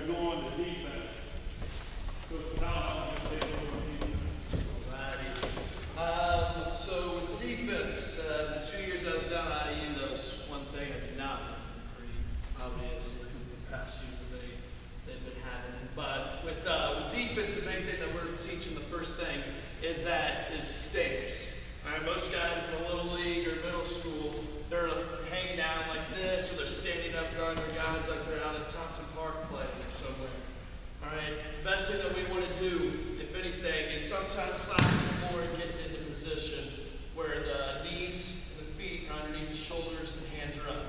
to go on to defense. So Talhelm, I'm going to take over defense. Alrighty. So with defense, the 2 years I was down at IU, that was one thing I did not make pretty obvious in the past years that they've been having. But with defense, the main thing that we're teaching, the first thing, is stance. All right, most guys in the little league or middle school, they're hanging down like this, or they're standing up guarding their guys like they're out at Thompson Park playing or somewhere. All right, best thing that we want to do, if anything, is sometimes slide on the floor and get into position where the knees and the feet are underneath the shoulders and hands are up.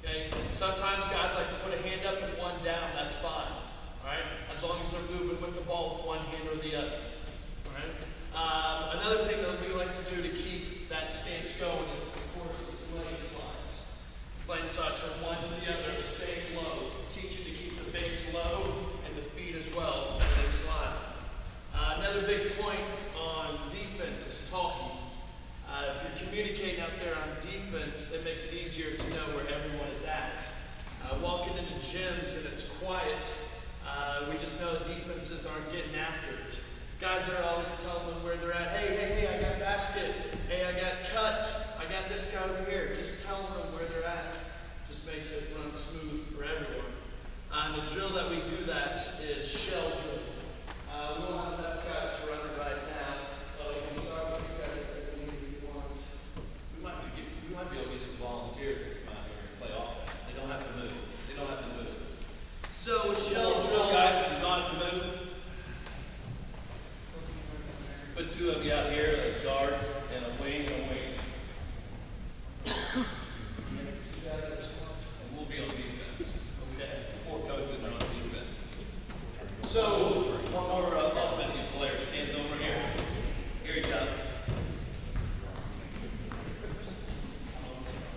Okay, sometimes guys like to put a hand up and one down, that's fine. All right, as long as they're moving with the ball with one hand or the other. All right. Another thing that we like to do to keep that stance going is, of course, is lane slides. Lane slides from one to the other, staying low. Teach you to keep the base low and the feet as well when they slide. Another big point on defense is talking. If you're communicating out there on defense, it makes it easier to know where everyone is at. Walking into gyms and it's quiet, we just know defenses aren't getting after it. Guys are always telling them where they're at. Hey, I got basket. Hey, I got cut. I got this guy over here. Just telling them where they're at. Just makes it run smooth for everyone. The drill that we do that is shell drill. We don't have enough guys to run it right now. We can start with you guys if you want. We might be able to get some volunteers to come out here and play offense. They don't have to move. So with shell drill, guys do not have to move. Put two of you out here as guards and a wing and a wing. And we'll be on defense. Okay. Four coaches are on defense. So one more offensive player stands over here. Here he comes.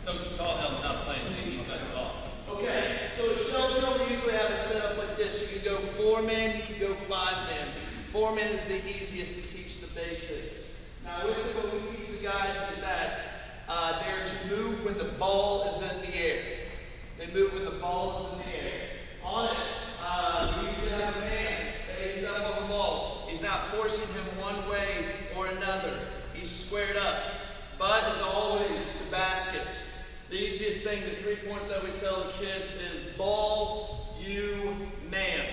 Coach Talhelm not playing today. He's got it off. Okay. So with shell drill, we usually have it set up like this. You can go 4-man, you can go 5-man. 4-man is the easiest to teach the basics. Now, what we teach the guys is that they're to move when the ball is in the air. They move when the ball is in the air. On it, we usually have a man that he's up on the ball. He's not forcing him one way or another. He's squared up. But as always, to basket. The easiest thing, the 3 points that we tell the kids is ball, you, man.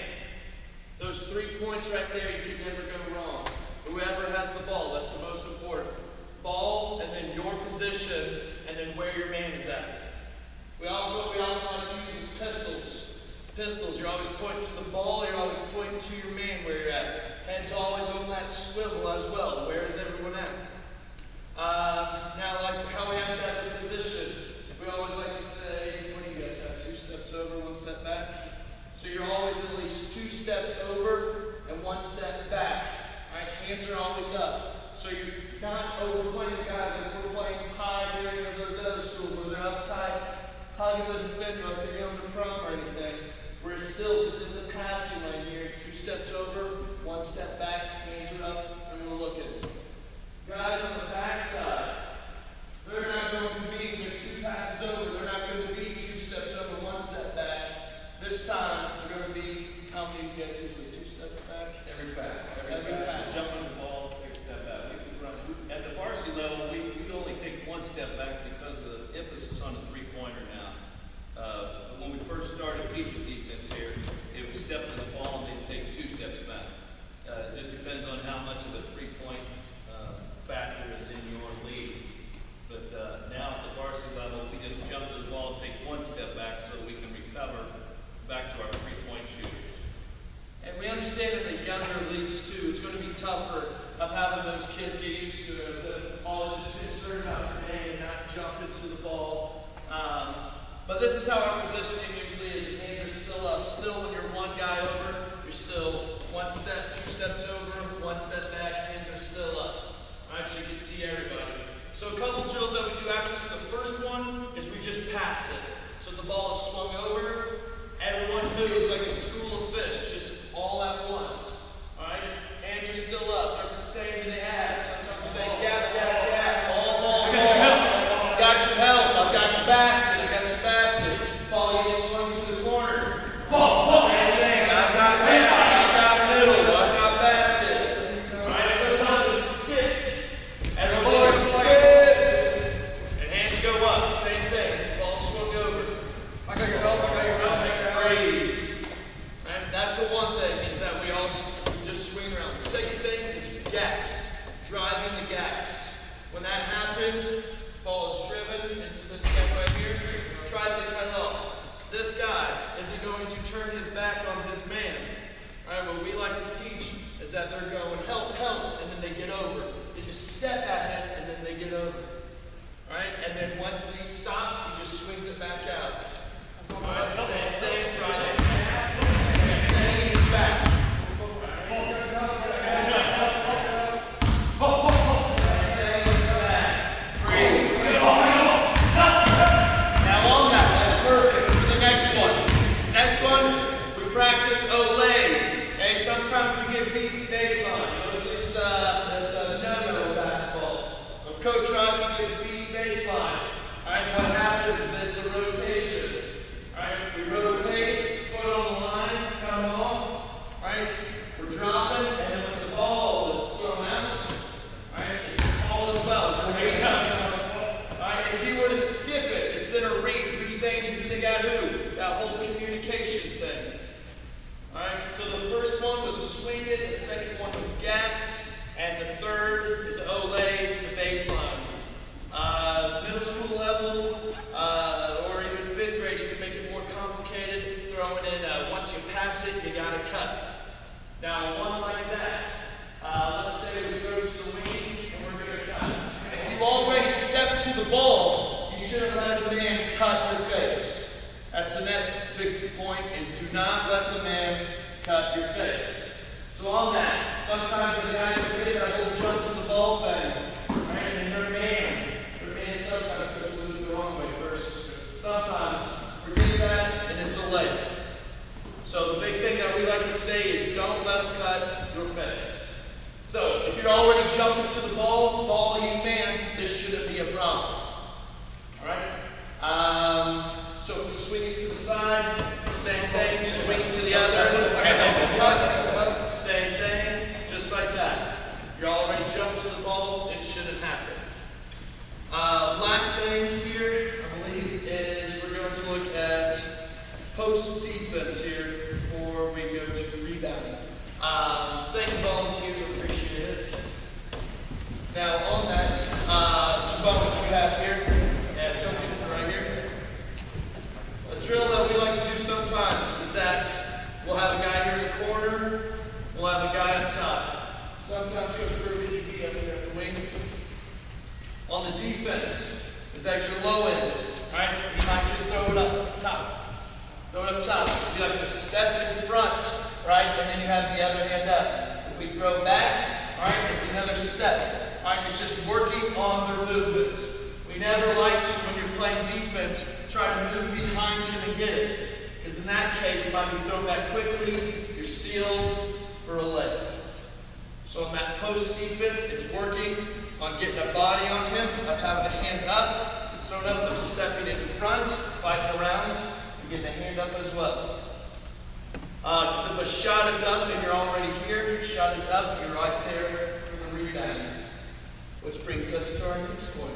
Those 3 points right there, you can never go wrong. Whoever has the ball, that's the most important. Ball, and then your position, and then where your man is at. We also like to use is pistols. Pistols, you're always pointing to the ball, you're always pointing to your man where you're at. Head's always on that swivel as well. Where is everyone at? Now, like how we have to have the position, we always like to say, what do you guys have? 2 steps over, 1 step back? So you're always at least 2 steps over and 1 step back. All right, hands are always up. So you're not overplaying the guys like we're playing high or any of those other schools where they're uptight, hugging the defender like they're going to prom or anything. We're still just in the passing lane here. 2 steps over, 1 step back, hands are up, and we're looking. Guys on the back side, they're not going to be, they're 2 passes over, they're not going to be 2 steps over, 1 step back. This time, they're going to be, how many of you guys usually 2 steps back? Every pass. Every pass. Jump on the ball, take a step back. We can run. At the varsity level, we only take 1 step back because of the emphasis on the 3-pointer now. When we first started teaching defense here, it was step to the ball and then take 2 steps back. It just depends on how much of a 3-point factor is in your league. But now at the varsity level, we just jump to the ball and take 1 step back so we can recover back to our 3-point shooters. And we understand in the younger leagues too, it's going to be tougher of having those kids get used to it. The ball is just concerned about your name and not jump into the ball. But this is how our positioning usually is. The hands are still up. Still, when you're 1 guy over, you're still 1 step, 2 steps over, 1 step back, hands are still up. All right, so you can see everybody. So a couple drills that we do after this. The first one is we just pass it. So the ball is swung over, everyone moves like a school of fish, just all at once. All right, hands are still up. They're saying who they have. Sometimes say gap, gap, gap, ball, ball, ball. Got your help. I've got your basket. I got your basket. Ball gets swung to the corner. Ball, ball. Same thing. That's the one thing, is that we also just swing around. The second thing is gaps, driving the gaps. When that happens, ball is driven into this guy right here, tries to cut it off. This guy isn't going to turn his back on his man. All right, what we like to teach is that they're going help, help, and then they get over. They just step at him, and then they get over. All right, and then once he stops, he just swings it back out. All right, same thing, drive it. Same thing, he's back. Practice Olay. Okay, sometimes we get beat baseline. It's a no-no in basketball. If Coach Rocky gets beat baseline, all right, what happens is that it's a rotation. All right, we rotate, foot on the line, come off. All right, we're dropping, and then when the ball is thrown out, all right, it's a call as well. All right, if you were to skip it, it's then a read. Who's saying who they got who? That whole communication thing. Alright, so the first one was a swing it, the second one was gaps, and the third is Olay, the baseline. Middle school level, or even fifth grade, you can make it more complicated, throwing in, once you pass it, you gotta cut. Now, one like that, let's say we go to the wing, and we're gonna cut. If you already stepped to the ball, you shouldn't let the man cut your face. That's the next big point, is do not let the man cut your face. So on that, sometimes the guys forget that whole jump to the ball thing, right? And their man sometimes goes the wrong way first. Sometimes forget that, and it's a layup. So the big thing that we like to say is don't let them cut your face. So if you're already jumping to the ball you man, this shouldn't be a problem. All right? So if we swing it to the side, same thing, swing it to the other, and then we cut, same thing, just like that. You're already jumped to the ball, it shouldn't happen. Last thing here, I believe, is we're going to look at post defense here before we go to rebounding. So thank you, volunteers, I appreciate it. Now on that, Shabbat you have here, and Phil is right here. The drill that we like to do sometimes is that we'll have a guy here in the corner, we'll have a guy up top. Sometimes Coach Brew, could you be up here in the wing? On the defense, is that your low end. Alright, you might just throw it up top. Throw it up top. You like to step in front, right? And then you have the other hand up. If we throw back, alright, it's another step. Alright, it's just working on their movement. We never like to, when you're playing defense, try to move behind him and get it. Because in that case, it might be thrown back quickly, you're sealed for a leg. So in that post defense, it's working on getting a body on him, of having a hand up, it's thrown up, of stepping in front, fighting around, and getting a hand up as well. Because if a shot is up and you're already here, shot is up, you're right there for the rebound. Which brings us to our next point.